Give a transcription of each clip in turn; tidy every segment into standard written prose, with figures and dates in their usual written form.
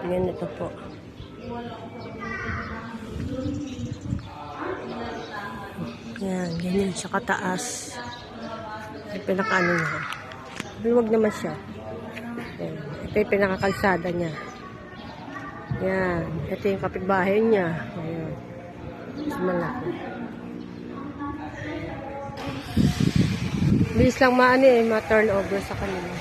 Ganito po. Yan, ganyan siya kataas. Yung pinaka-ano niya. Luwag naman siya. Yan. Ito yung pinakakalsada niya. Yan. Ito yung kapitbahay niya. Ayan. Mas malaki. Bilis lang ma-turn over sa kanila.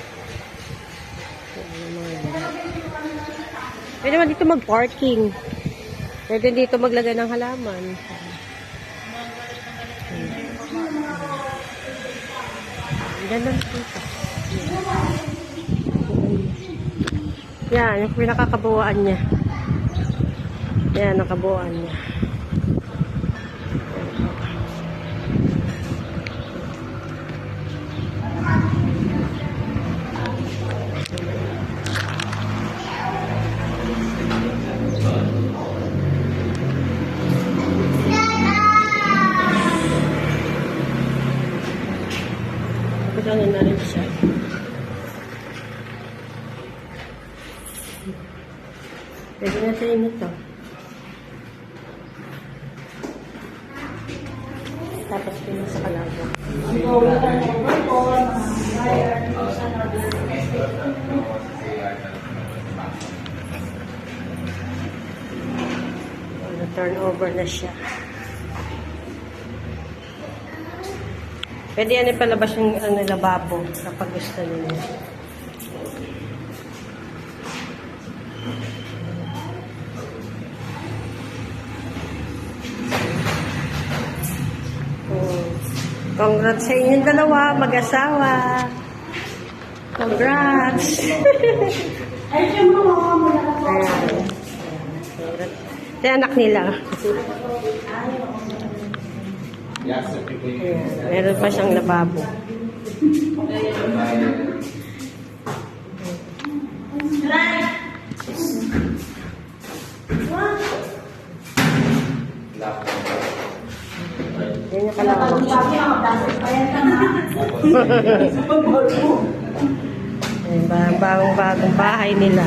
Pwede naman dito mag-parking. Pwede dito maglagay ng halaman. Ganda na dito. Yan, yung pinakakabuuan niya. Yan, nakabuuan niya. Ano na rin siya. Pwede na sa inyo to. Tapos pino sa kalago. Turn over na siya. Pwede yan ipalabas yung lababo kapag gusto nyo. Congrats sa inyong dalawa, mag-asawa. Congrats! Ayan. Ito yung anak nila. Ayan. Meron pa siyang lababo. Yan yung kalawang siya. Bagong bahay nila.